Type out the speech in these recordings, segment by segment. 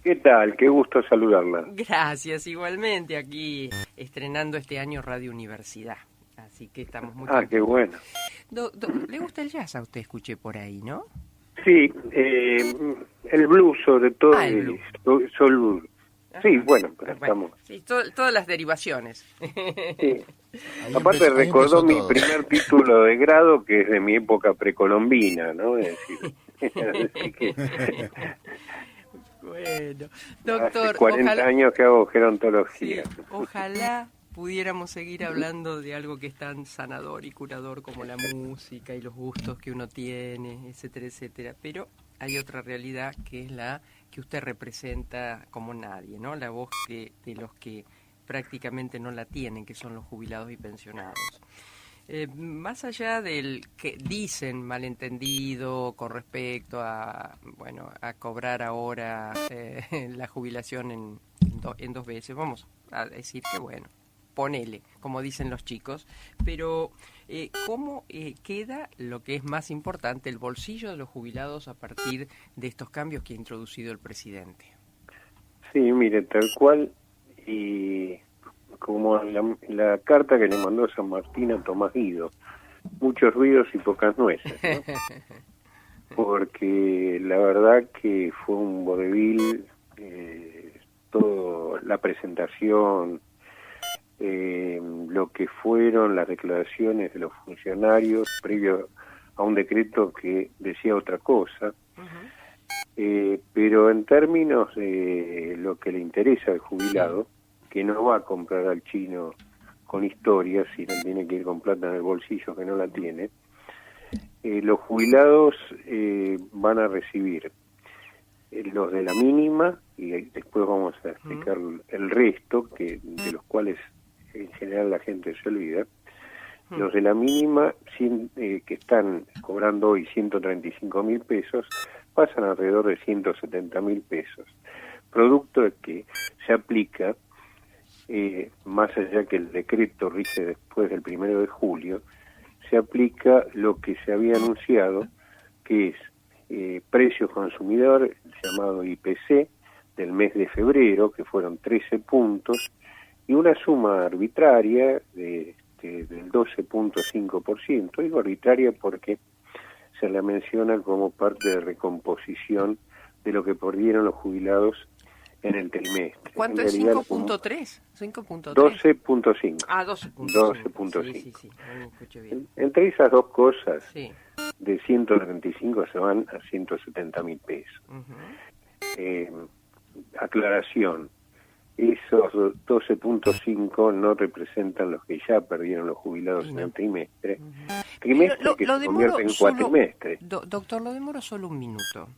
¿Qué tal? Qué gusto saludarla. Gracias, igualmente, aquí estrenando este año Radio Universidad. Así que estamos muy contentos. Qué bueno. ¿Le gusta el jazz a usted? Escuché por ahí, ¿no? Sí, el blues sobre todo, El blues. soul blues. Sí, bueno, pero Bueno, estamos... sí, todas las derivaciones. Sí. Aparte recordó mi primer título de grado, que es de mi época precolombina, ¿no? Es decir, así que... Bueno, doctor, hace 40 años que hago gerontología. Sí, ojalá pudiéramos seguir hablando de algo que es tan sanador y curador como la música y los gustos que uno tiene, etcétera, etcétera. Pero hay otra realidad que es la que usted representa como nadie, ¿no? La voz de los que prácticamente no la tienen, que son los jubilados y pensionados. Más allá del que dicen malentendido con respecto a cobrar ahora la jubilación en 2 veces, vamos a decir que bueno, ponele, como dicen los chicos, pero ¿cómo queda lo que es más importante, el bolsillo de los jubilados a partir de estos cambios que ha introducido el presidente? Sí, mire, tal cual, y como la carta que le mandó San Martín a Tomás Guido, muchos ruidos y pocas nueces, ¿no? Porque la verdad que fue un vodevil, todo, la presentación, lo que fueron las declaraciones de los funcionarios previo a un decreto que decía otra cosa. Pero en términos de lo que le interesa al jubilado, que no va a comprar al chino con historias, sino tiene que ir con plata en el bolsillo que no la tiene, los jubilados van a recibir los de la mínima, y después vamos a explicar el resto, de los cuales en general la gente se olvida. Los de la mínima, que están cobrando hoy 135.000 pesos, pasan alrededor de 170.000 pesos, producto de que se aplica, más allá que el decreto rige después del 1 de julio, se aplica lo que se había anunciado, que es precio consumidor, llamado IPC, del mes de febrero, que fueron 13 puntos, y una suma arbitraria del 12.5%. Digo arbitraria porque se la menciona como parte de recomposición de lo que perdieron los jubilados en el trimestre. ¿Cuánto es? 5.3. 12.5. Ah, 12.5. 12.5. Sí, no escuché bien. Entre esas dos cosas, sí, de 135 se van a 170.000 pesos. Aclaración, esos 12.5 no representan los que ya perdieron los jubilados en el trimestre. Trimestre que se convierte en cuatrimestre. Doctor, lo demoro solo un minuto.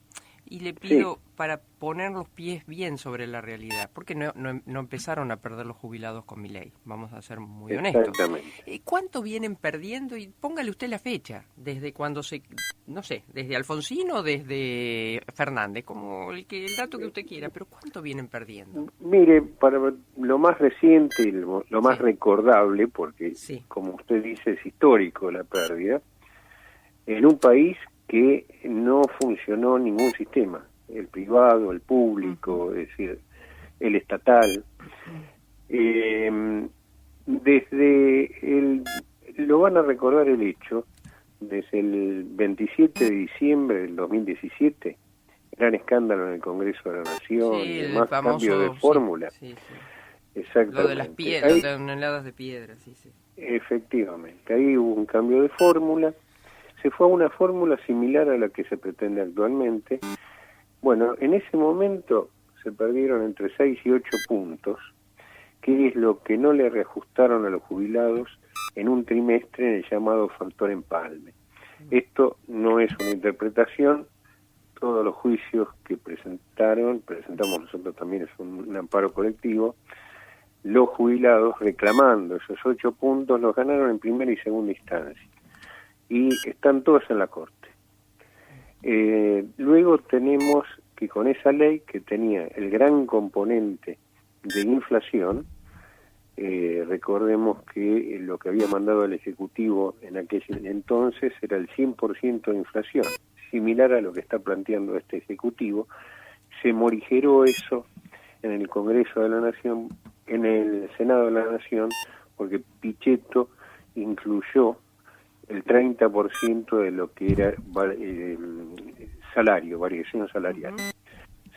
Y le pido, para poner los pies bien sobre la realidad, porque no empezaron a perder los jubilados con mi ley, vamos a ser muy honestos. Exactamente. ¿Cuánto vienen perdiendo? Y póngale usted la fecha, desde cuando desde Alfonsín o desde Fernández, como el dato que usted quiera, pero ¿cuánto vienen perdiendo? Mire, para lo más reciente, lo más recordable, porque como usted dice es histórico la pérdida, en un país que no funcionó ningún sistema, el privado, el público, es decir, el estatal. Lo van a recordar el hecho, desde el 27 de diciembre del 2017, gran escándalo en el Congreso de la Nación, más cambio de fórmula. Exactamente. Lo de las piedras, las toneladas de piedra, Efectivamente, ahí hubo un cambio de fórmula. Se fue a una fórmula similar a la que se pretende actualmente. Bueno, en ese momento se perdieron entre 6 y 8 puntos, que es lo que no le reajustaron a los jubilados en un trimestre en el llamado factor empalme. Esto no es una interpretación, todos los juicios que presentamos nosotros también, es un amparo colectivo, los jubilados reclamando esos 8 puntos los ganaron en primera y segunda instancia. Y están todos en la Corte. Luego tenemos que con esa ley, que tenía el gran componente de inflación, recordemos que lo que había mandado el Ejecutivo en aquel entonces era el 100% de inflación, similar a lo que está planteando este Ejecutivo, se morigeró eso en el Congreso de la Nación, en el Senado de la Nación, porque Pichetto incluyó el 30% de lo que era salario, variación salarial,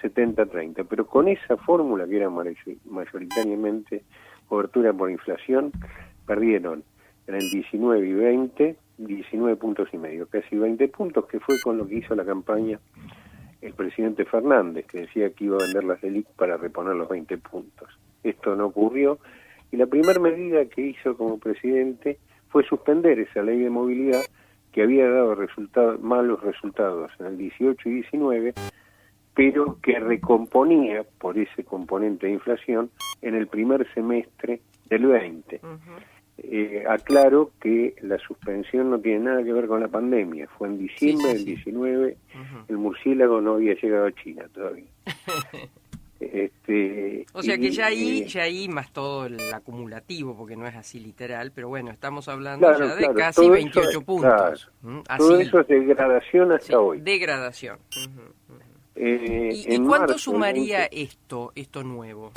70-30, pero con esa fórmula que era mayoritariamente cobertura por inflación, perdieron en el 19 y 20, 19 puntos y medio, casi 20 puntos, que fue con lo que hizo la campaña el presidente Fernández, que decía que iba a vender las LELIQ para reponer los 20 puntos. Esto no ocurrió, y la primera medida que hizo como presidente fue suspender esa ley de movilidad que había dado malos resultados en el 18 y 19, pero que recomponía por ese componente de inflación en el primer semestre del 20. Aclaro que la suspensión no tiene nada que ver con la pandemia, fue en diciembre del 19, el murciélago no había llegado a China todavía. O sea que ya ahí más todo el acumulativo, porque no es así literal, pero bueno, estamos hablando ya de casi 28 puntos. Así, todo eso es degradación hasta hoy. Degradación. ¿Y cuánto sumaría esto nuevo?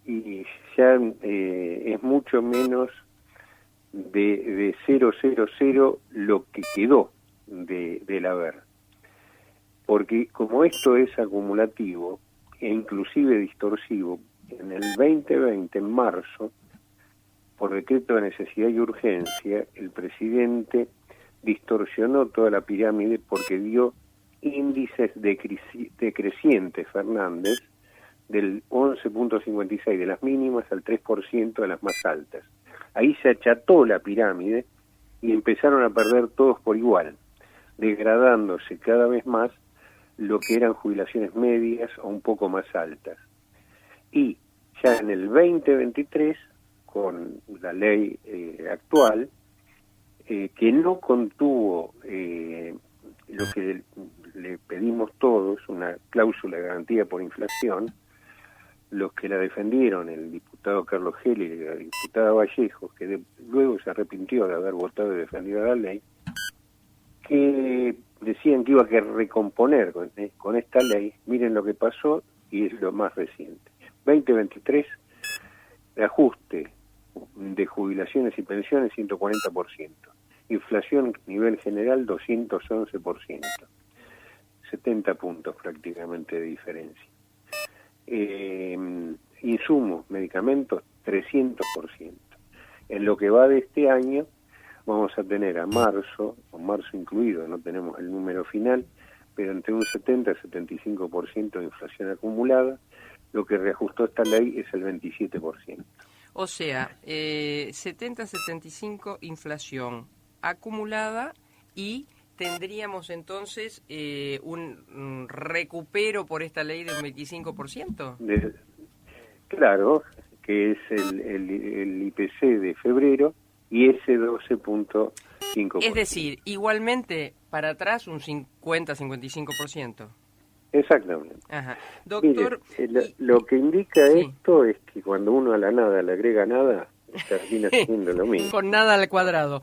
Y ya es mucho menos de 0,00 lo que quedó del haber. Porque como esto es acumulativo e inclusive distorsivo, en el 2020, en marzo, por decreto de necesidad y urgencia, el presidente distorsionó toda la pirámide porque dio índices decrecientes, Fernández, del 11.56 de las mínimas al 3% de las más altas. Ahí se acható la pirámide y empezaron a perder todos por igual, degradándose cada vez más lo que eran jubilaciones medias o un poco más altas. Y ya en el 2023, con la ley actual, que no contuvo lo que le pedimos todos, una cláusula de garantía por inflación, los que la defendieron, el diputado Carlos Heller y la diputada Vallejo, que luego se arrepintió de haber votado y defendido la ley, que decían que iba a recomponer con esta ley. Miren lo que pasó, y es lo más reciente. 2023, el ajuste de jubilaciones y pensiones 140%, inflación a nivel general 211%, 70 puntos prácticamente de diferencia. Insumos, medicamentos, 300%. En lo que va de este año, vamos a tener a marzo, con marzo incluido, no tenemos el número final, pero entre un 70 y 75% de inflación acumulada. Lo que reajustó esta ley es el 27%. O sea, 70-75 inflación acumulada, y tendríamos entonces un recupero por esta ley del 25%. Claro, que es el IPC de febrero y ese 12.5%. Es decir, igualmente para atrás un 50-55%. Exactamente. Ajá. Doctor, mire, lo que indica esto es que cuando uno a la nada le agrega nada, termina siendo lo mismo. Con nada al cuadrado.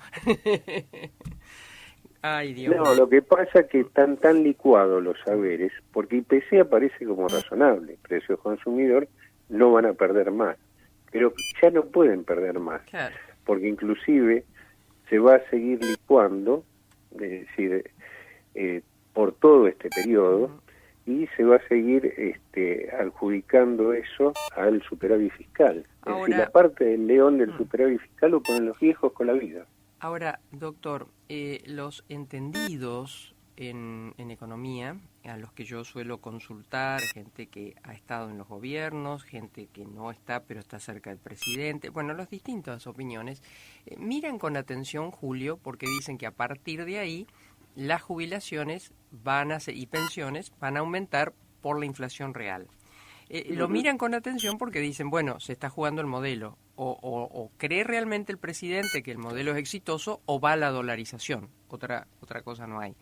Ay, Dios. No, lo que pasa es que están tan licuados los saberes, porque IPC aparece como razonable, precios consumidor, no van a perder más, pero ya no pueden perder más, claro, porque inclusive se va a seguir licuando, es decir, por todo este periodo, y se va a seguir adjudicando eso al superávit fiscal. Ahora, es decir, la parte del león del superávit fiscal lo ponen los viejos con la vida. Ahora, doctor, los entendidos en economía, a los que yo suelo consultar, gente que ha estado en los gobiernos, gente que no está pero está cerca del presidente, bueno, las distintas opiniones, miran con atención, Julio, porque dicen que a partir de ahí las jubilaciones y pensiones van a aumentar por la inflación real. Lo miran con atención porque dicen, bueno, se está jugando el modelo, o cree realmente el presidente que el modelo es exitoso, o va a la dolarización, otra cosa no hay.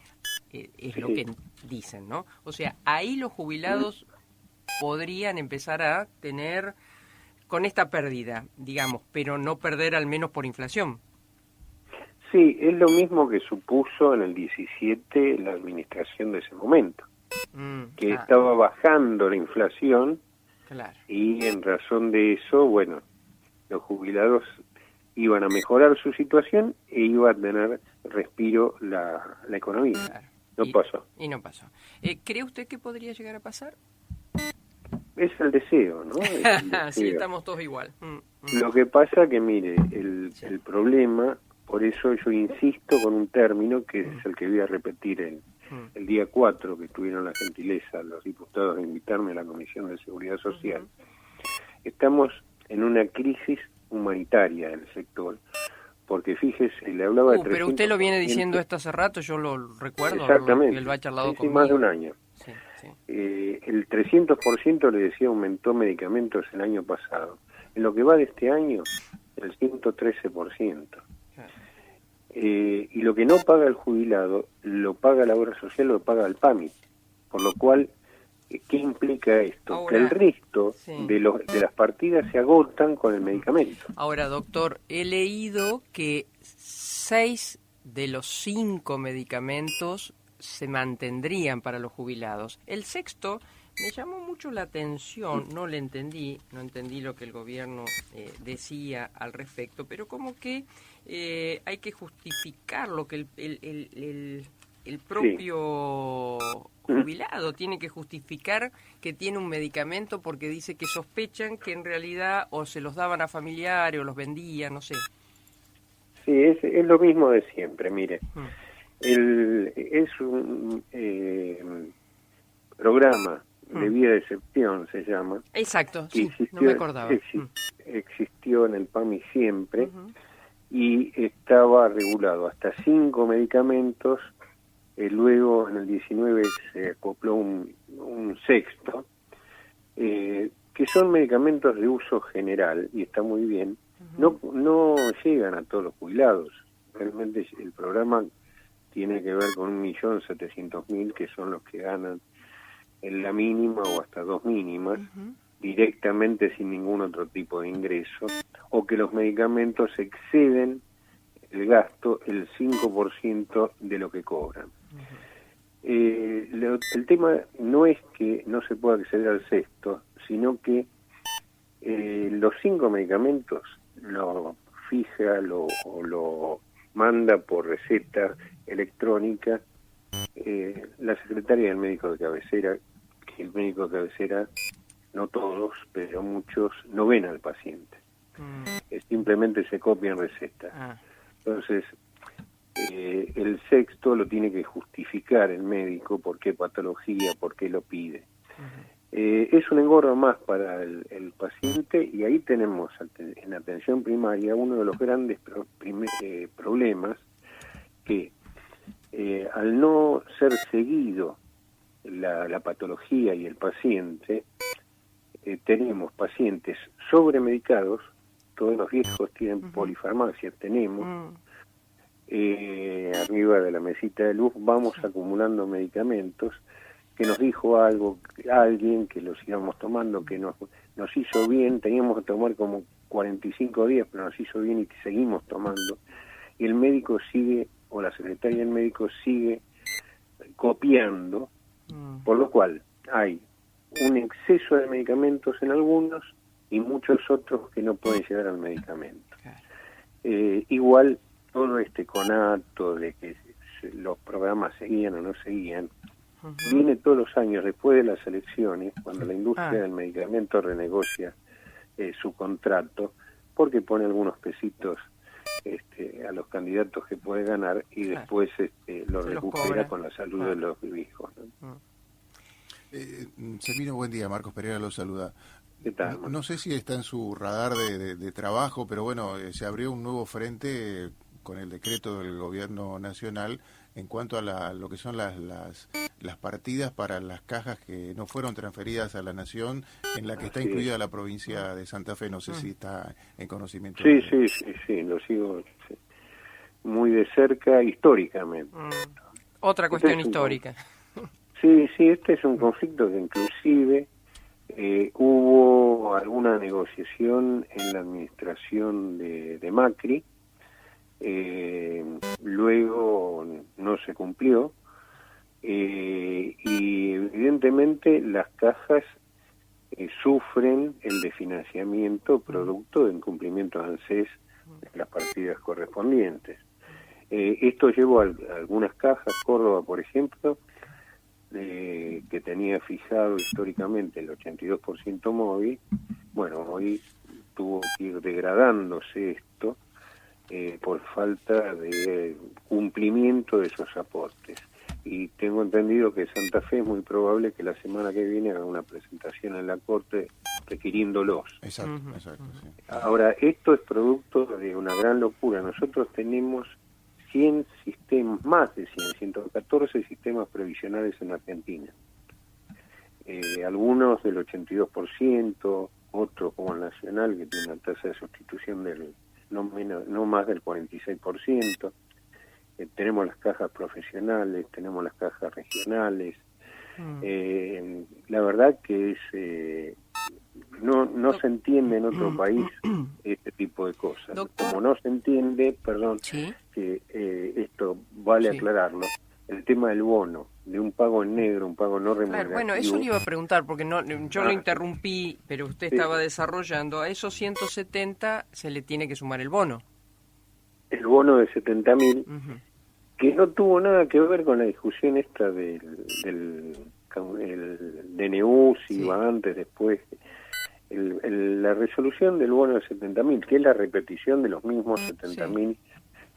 Es lo que dicen, ¿no? O sea, ahí los jubilados podrían empezar a tener con esta pérdida, digamos, pero no perder al menos por inflación. Sí, es lo mismo que supuso en el 17 la administración de ese momento. que estaba bajando la inflación, claro. y en razón de eso, bueno, los jubilados iban a mejorar su situación e iba a tener respiro la economía. Claro. No pasó. Y no pasó. ¿Cree usted que podría llegar a pasar? Es el deseo, ¿no? Es el deseo. Sí, estamos todos igual. Lo que pasa que, mire, el problema, por eso yo insisto con un término que es el que voy a repetir el día 4, que tuvieron la gentileza los diputados de invitarme a la Comisión de Seguridad Social. Estamos en una crisis humanitaria del sector, porque fíjese, le hablaba de 300%. Pero usted lo viene diciendo esto hace rato, yo lo recuerdo. Exactamente. Él lo ha charlado sí, conmigo. Más de un año. Sí, sí. El 300%, le decía, aumentó medicamentos el año pasado. En lo que va de este año, el 113%. Claro. Y lo que no paga el jubilado, lo paga la obra social, lo paga el PAMI. Por lo cual, ¿qué implica esto? Ahora, que el resto sí. de las partidas se agotan con el medicamento. Ahora, doctor, he leído que 6 de los 5 medicamentos se mantendrían para los jubilados. El sexto me llamó mucho la atención, no entendí lo que el gobierno decía al respecto, pero como que hay que justificar lo que el propio jubilado tiene que justificar que tiene un medicamento porque dice que sospechan que en realidad o se los daban a familiares o los vendían, no sé. Sí, es lo mismo de siempre, mire. Es un programa de vía de excepción, se llama. Exacto, sí, no me acordaba. Existió en el PAMI siempre y estaba regulado hasta 5 medicamentos. Luego en el 19 se acopló un sexto, que son medicamentos de uso general, y está muy bien. No llegan a todos los jubilados. Realmente el programa tiene que ver con 1.700.000, que son los que ganan en la mínima o hasta 2 mínimas, directamente sin ningún otro tipo de ingreso, o que los medicamentos exceden el gasto el 5% de lo que cobran. El tema no es que no se pueda acceder al sexto, sino que los 5 medicamentos lo fija o lo manda por receta electrónica la secretaria del médico de cabecera, que el médico de cabecera, no todos, pero muchos, no ven al paciente. Simplemente se copian recetas. Entonces, el sexto lo tiene que justificar el médico, por qué patología, por qué lo pide. Es un engorro más para el paciente, y ahí tenemos en atención primaria uno de los grandes problemas, que al no ser seguido la patología y el paciente, tenemos pacientes sobremedicados. Todos los viejos tienen polifarmacia, tenemos arriba de la mesita de luz, vamos acumulando medicamentos, que nos dijo alguien que los íbamos tomando, que nos hizo bien. Teníamos que tomar como 45 días, pero nos hizo bien y seguimos tomando. Y el médico sigue, o la secretaria del médico sigue copiando, por lo cual hay un exceso de medicamentos en algunos y muchos otros que no pueden llegar al medicamento. Igual todo este conato de que los programas seguían o no seguían, viene todos los años después de las elecciones, cuando la industria del medicamento renegocia su contrato, porque pone algunos pesitos a los candidatos que puede ganar, y después lo recupera con la salud de los viejos, ¿no? Semino, buen día. Marcos Pereira lo saluda. ¿Qué tal? No sé si está en su radar de trabajo, pero bueno, se abrió un nuevo frente con el decreto del gobierno nacional en cuanto a lo que son las partidas para las cajas que no fueron transferidas a la nación, en la que está incluida la provincia de Santa Fe. No sé si está en conocimiento. Sí, lo sigo muy de cerca históricamente. Otra cuestión histórica. Sí, este es un conflicto que inclusive hubo alguna negociación en la administración de Macri, luego no se cumplió, y evidentemente las cajas sufren el desfinanciamiento producto del incumplimiento de ANSES de las partidas correspondientes. Esto llevó a algunas cajas, Córdoba por ejemplo, que tenía fijado históricamente el 82% móvil, bueno, hoy tuvo que ir degradándose esto por falta de cumplimiento de esos aportes. Y tengo entendido que Santa Fe es muy probable que la semana que viene haga una presentación en la Corte requiriéndolos. Exacto, exacto. Sí. Ahora, esto es producto de una gran locura. Nosotros tenemos 100 sistemas, más de 114 sistemas previsionales en Argentina. Algunos del 82%, otros como el Nacional, que tiene una tasa de sustitución del no más del 46%. Tenemos las cajas profesionales, tenemos las cajas regionales. La verdad que es no se entiende en otro país este tipo de cosas. Doctor. Como no se entiende, Sí. que esto vale Sí. aclararlo, el tema del bono, de un pago en negro, un pago no remunerativo. Claro, bueno, eso le iba a preguntar, porque yo lo interrumpí, pero usted Sí. estaba desarrollando. A esos 170 se le tiene que sumar el bono. El bono de 70.000, Ujú. que no tuvo nada que ver con la discusión esta del DNU, si Sí. iba antes, después. La resolución del bono de 70.000, que es la repetición de los mismos 70.000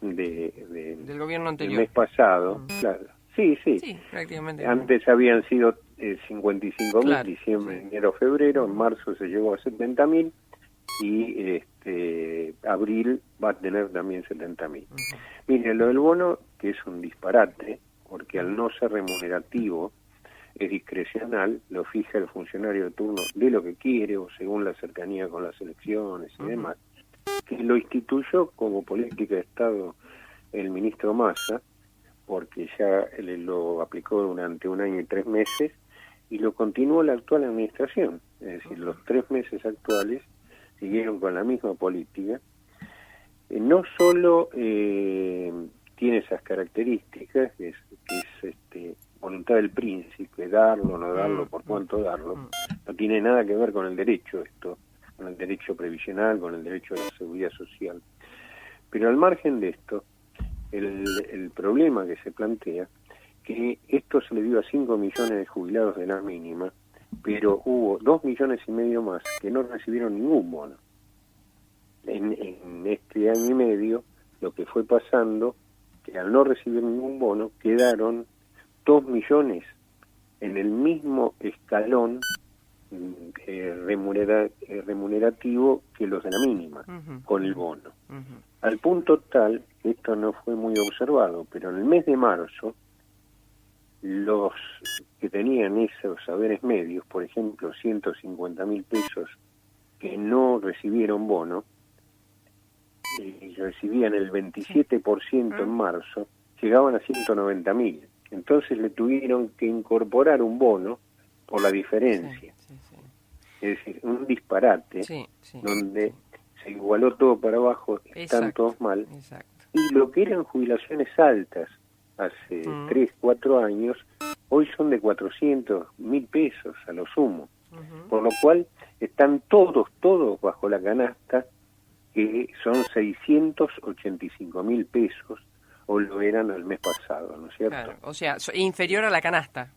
Del gobierno del anterior. mes pasado. Claro. Sí. Sí, prácticamente. Antes habían sido 55.000, Claro, diciembre, sí. enero, febrero, en marzo se llegó a 70.000 y abril va a tener también 70.000. Mire, lo del bono, que es un disparate, porque al no ser remunerativo, es discrecional, lo fija el funcionario de turno de lo que quiere o según la cercanía con las elecciones y demás, que lo instituyó como política de Estado el ministro Massa, porque ya lo aplicó durante 1 año y 3 meses, y lo continuó la actual administración, es decir, los 3 meses actuales siguieron con la misma política. No solo tiene esas características, que es voluntad del príncipe, darlo, no darlo, por cuánto darlo, no tiene nada que ver con el derecho esto, con el derecho previsional, con el derecho a la seguridad social. Pero al margen de esto, el problema que se plantea, que esto se le dio a 5 millones de jubilados de la mínima, pero hubo 2,5 millones más que no recibieron ningún bono. En este año y medio, lo que fue pasando, que al no recibir ningún bono, quedaron 2 millones en el mismo escalón remunerativo que los de la mínima, con el bono. Al punto tal, que esto no fue muy observado, pero en el mes de marzo, los que tenían esos saberes medios, por ejemplo, 150.000 pesos que no recibieron bono, y recibían el 27% en marzo, llegaban a 190.000. Entonces le tuvieron que incorporar un bono por la diferencia. Sí. Es decir, un disparate donde se igualó todo para abajo, están todos mal. Exacto. Y lo que eran jubilaciones altas hace 3, 4 años, hoy son de 400.000 pesos a lo sumo. Por lo cual están todos bajo la canasta, que son 685.000 pesos, o lo eran el mes pasado, ¿no es cierto? Claro, o sea, inferior a la canasta.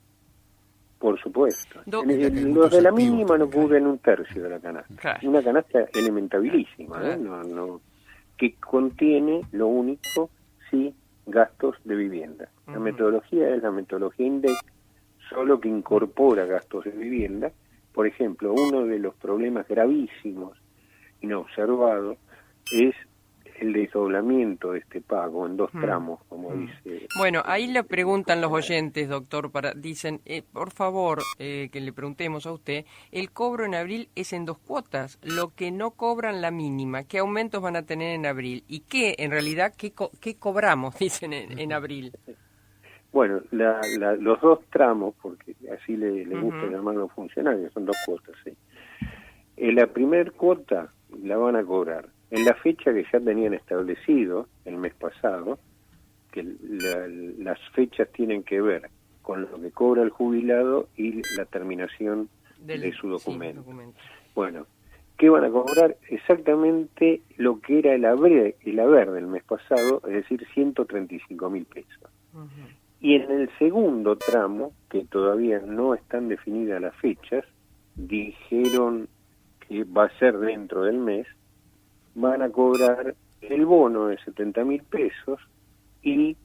Por supuesto. Hay Los muchos de la activos mínima no también, cubren un tercio de la canasta. Claro. Una canasta elementabilísima, Claro. que contiene lo único, sí, gastos de vivienda. La metodología es la metodología INDEC, solo que incorpora gastos de vivienda. Por ejemplo, uno de los problemas gravísimos inobservados es el desdoblamiento de este pago en 2 tramos, como dice. Bueno, ahí le preguntan los oyentes, doctor, dicen, por favor, que le preguntemos a usted, el cobro en abril es en 2 cuotas, lo que no cobran la mínima, ¿qué aumentos van a tener en abril? ¿Y qué, en realidad, qué cobramos, dicen, en abril? Bueno, los 2 tramos, porque así le gusta llamar a los funcionarios, son 2 cuotas, sí. La primera cuota la van a cobrar en la fecha que ya tenían establecido el mes pasado, que las fechas tienen que ver con lo que cobra el jubilado y la terminación de su documento. Sí, documento. Bueno, ¿qué van a cobrar? Exactamente lo que era el haber del mes pasado, es decir, 135.000 pesos. Uh-huh. Y en el segundo tramo, que todavía no están definidas las fechas, dijeron que va a ser dentro del mes, van a cobrar el bono de 70.000 pesos y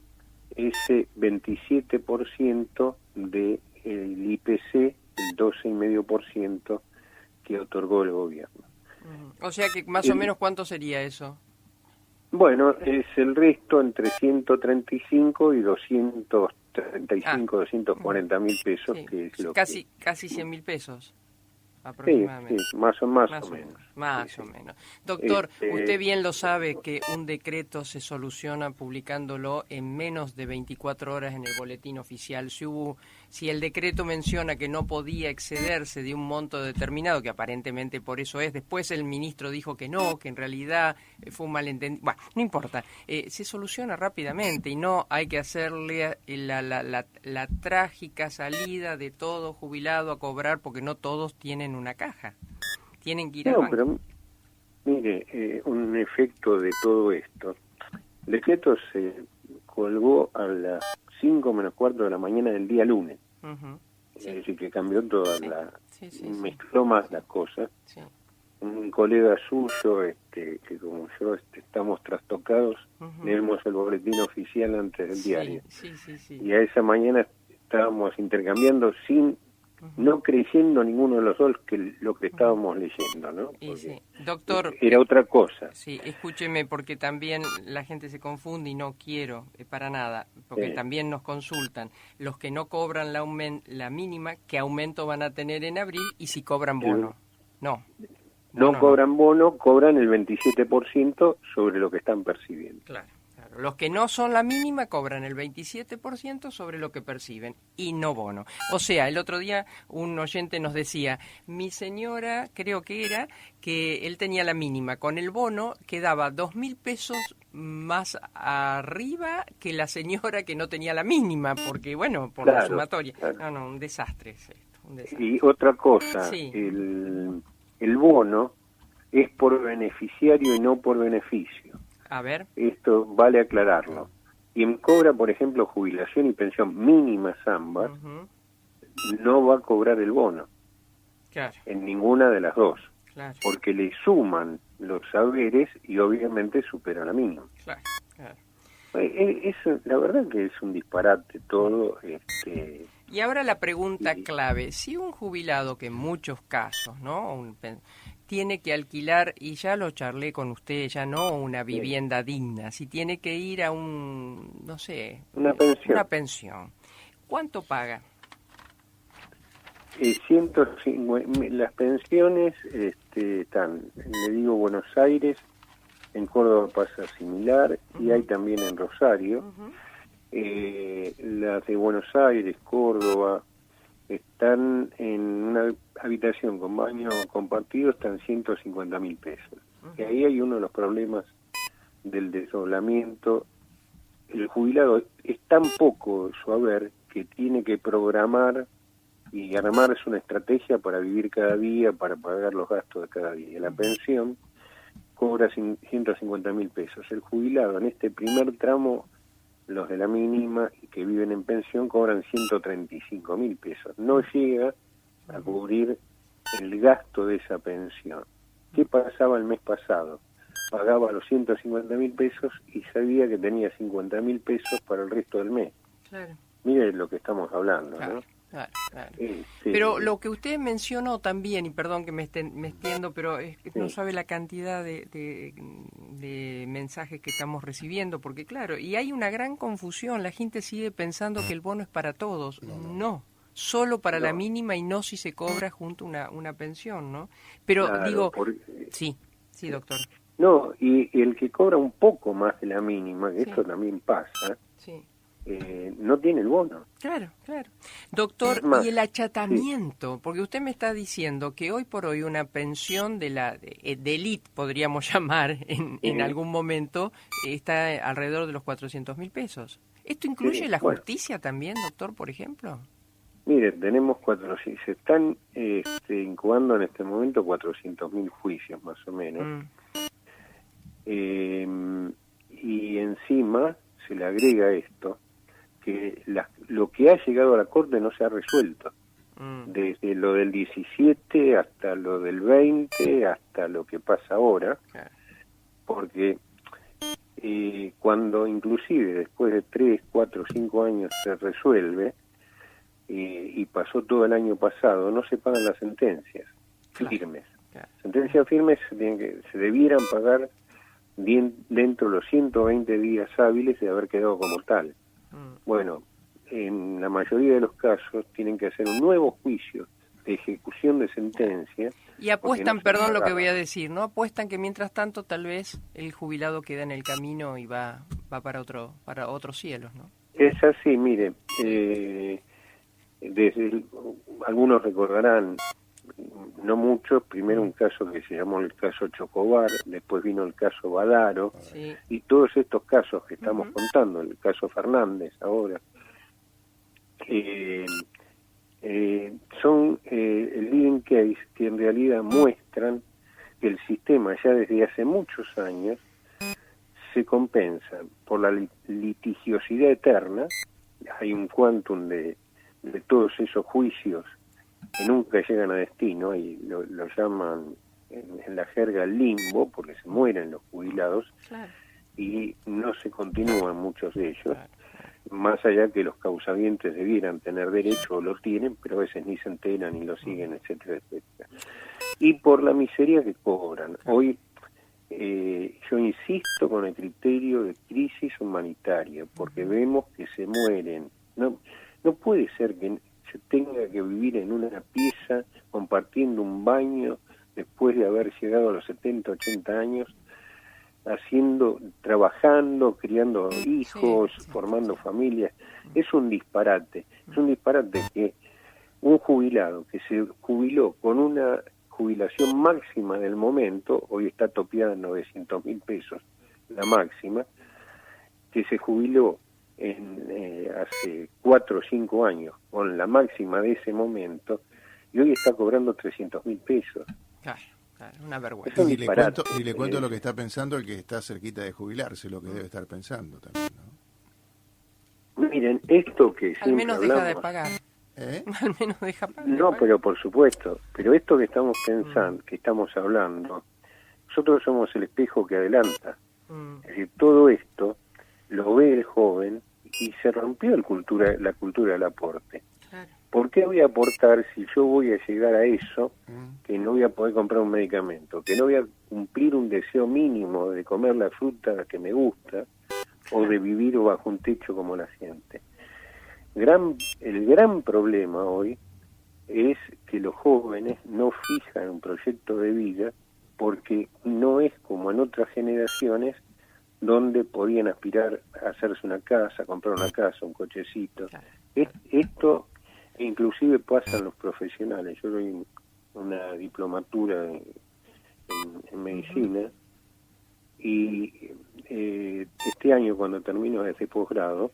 ese 27% del IPC, el 12,5% que otorgó el gobierno. O sea que más o menos, ¿cuánto sería eso? Bueno, es el resto entre 135 y 235, 240.000 pesos, Sí, que es lo casi 100.000 pesos aproximadamente. Sí, más o menos. Más o menos. Doctor, usted bien lo sabe que un decreto se soluciona publicándolo en menos de 24 horas en el boletín oficial. Si el decreto menciona que no podía excederse de un monto determinado, que aparentemente por eso es, después el ministro dijo que no, que en realidad fue un malentendido. Bueno, no importa, se soluciona rápidamente y no hay que hacerle la trágica salida de todo jubilado a cobrar porque no todos tienen una caja. Tienen que ir al banco. Pero mire, un efecto de todo esto. El decreto se colgó a las 5 menos cuarto de la mañana del día lunes. Uh-huh. Es decir, que cambió toda mezcló más las cosas. Sí. Un colega suyo, que como yo estamos trastocados, Uh-huh. leemos el boletín oficial antes del diario. Sí. Y a esa mañana estábamos intercambiando no creyendo ninguno de los dos lo que estábamos leyendo, ¿no? Doctor, era otra cosa. Sí, escúcheme, porque también la gente se confunde y no quiero para nada, porque también nos consultan. Los que no cobran la mínima, ¿qué aumento van a tener en abril? Y si cobran bono. No cobran bono, cobran el 27% sobre lo que están percibiendo. Claro. Los que no son la mínima cobran el 27% sobre lo que perciben y no bono. O sea, el otro día un oyente nos decía, mi señora, creo que era, que él tenía la mínima. Con el bono quedaba 2.000 pesos más arriba que la señora que no tenía la mínima, porque, bueno, por la sumatoria. Claro. No, un desastre es esto. Un desastre. Y otra cosa, el bono es por beneficiario y no por beneficio. A ver. Esto vale aclararlo. Quien cobra, por ejemplo, jubilación y pensión mínimas ambas, Uh-huh. no va a cobrar el bono. Claro. En ninguna de las dos. Claro. Porque le suman los saberes y obviamente supera la mínima. Claro. La verdad que es un disparate todo. Y ahora la pregunta clave. Si un jubilado, que en muchos casos, ¿no? Tiene que alquilar, y ya lo charlé con usted, ya no una vivienda digna, si tiene que ir a una pensión. ¿Cuánto paga? 150, las pensiones están, le digo, Buenos Aires, en Córdoba pasa similar, y hay también en Rosario. Uh-huh. Las de Buenos Aires, Córdoba, están en una habitación con baño compartido, están 150.000 pesos. Uh-huh. Y ahí hay uno de los problemas del desdoblamiento. El jubilado es tan poco su haber que tiene que programar y armarse una estrategia para vivir cada día, para pagar los gastos de cada día. La pensión cobra 150.000 pesos. El jubilado en este primer tramo, los de la mínima y que viven en pensión, cobran 135.000 pesos. No llega a cubrir el gasto de esa pensión. ¿Qué pasaba el mes pasado? Pagaba los 150.000 pesos y sabía que tenía 50.000 pesos para el resto del mes. Claro. Mire lo que estamos hablando, claro. ¿no? Claro. Pero lo que usted mencionó también, y perdón que me extiendo, pero no sabe la cantidad de mensajes que estamos recibiendo, porque claro, y hay una gran confusión, la gente sigue pensando que el bono es para todos. No, solo para la mínima y no si se cobra junto una pensión, ¿no? Pero digo, sí, doctor. No, y el que cobra un poco más de la mínima, que esto también pasa, no tiene el bono. Claro. Doctor, y el achatamiento, porque usted me está diciendo que hoy por hoy una pensión de élite, podríamos llamar, en algún momento, está alrededor de los 400.000 pesos. ¿Esto incluye Sí, la bueno. justicia también, doctor, por ejemplo? Mire, tenemos se están incubando en este momento 400.000 juicios más o menos. Mm, Y encima se le agrega esto, que lo que ha llegado a la Corte no se ha resuelto. Desde lo del 17 hasta lo del 20, hasta lo que pasa ahora, claro. porque cuando inclusive después de 3, 4, 5 años se resuelve, y pasó todo el año pasado, no se pagan las sentencias firmes. Claro. Sentencias firmes se debieran pagar dentro de los 120 días hábiles de haber quedado como tal. Bueno, en la mayoría de los casos tienen que hacer un nuevo juicio de ejecución de sentencia. Y apuestan, no se perdón lo que pagaba. voy a decir, ¿no? Apuestan que mientras tanto tal vez el jubilado queda en el camino y va para otros cielos, ¿no? Es así, mire, algunos recordarán, no muchos, primero un caso que se llamó el caso Chocobar, después vino el caso Badaro, Sí. y todos estos casos que estamos contando, el caso Fernández ahora, son el leading case que en realidad muestran que el sistema ya desde hace muchos años se compensa por la litigiosidad eterna. Hay un quantum de todos esos juicios que nunca llegan a destino, y lo llaman en la jerga limbo, porque se mueren los jubilados, Claro. y no se continúan muchos de ellos, más allá que los causavientes debieran tener derecho, o lo tienen, pero a veces ni se enteran ni lo siguen, etcétera, etcétera. Y por la miseria que cobran. Hoy yo insisto con el criterio de crisis humanitaria, porque vemos que se mueren. No puede ser que se tenga que vivir en una pieza compartiendo un baño después de haber llegado a los 70, 80 años, trabajando, criando hijos, formando familias. Es un disparate. Es un disparate que un jubilado que se jubiló con una jubilación máxima del momento, hoy está topeada en 900.000 pesos, la máxima, que se jubiló hace 4 o 5 años con la máxima de ese momento, y hoy está cobrando 300.000 pesos. Claro, una vergüenza. Es un Y disparate. le cuento lo que está pensando el que está cerquita de jubilarse, lo que debe estar pensando también, ¿no? Miren, esto que Al menos siempre deja de hablamos, pagar. ¿Eh? Al menos deja pagar. no, pero por supuesto, pero esto que estamos pensando, que estamos hablando, nosotros somos el espejo que adelanta. Es decir, todo esto lo ve el joven y se rompió la cultura del aporte. Claro. ¿Por qué voy a aportar si yo voy a llegar a eso, que no voy a poder comprar un medicamento, que no voy a cumplir un deseo mínimo de comer la fruta que me gusta, o de vivir bajo un techo como la gente? El gran problema hoy es que los jóvenes no fijan un proyecto de vida, porque no es como en otras generaciones donde podían aspirar a hacerse una casa, comprar una casa, un cochecito. Claro. Esto inclusive pasa en los profesionales. Yo doy una diplomatura en medicina, y este año, cuando termino ese posgrado,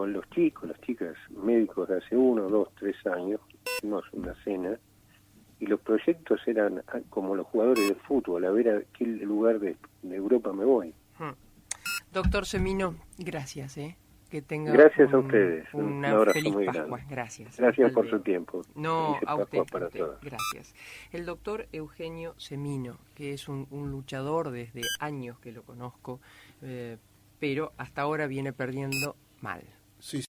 los chicos, las chicas, médicos de hace 1, 2, 3 años, hicimos una cena, y los proyectos eran como los jugadores de fútbol, a ver a qué lugar de Europa me voy. Doctor Semino, gracias, que tenga Gracias a ustedes, un una abrazo feliz muy Pascua. grande. Gracias. Gracias Hasta por luego. su tiempo. No, Felices a usted, Pascuas para todos. gracias. El doctor Eugenio Semino, que es un luchador desde años que lo conozco, pero hasta ahora viene perdiendo mal. Sí.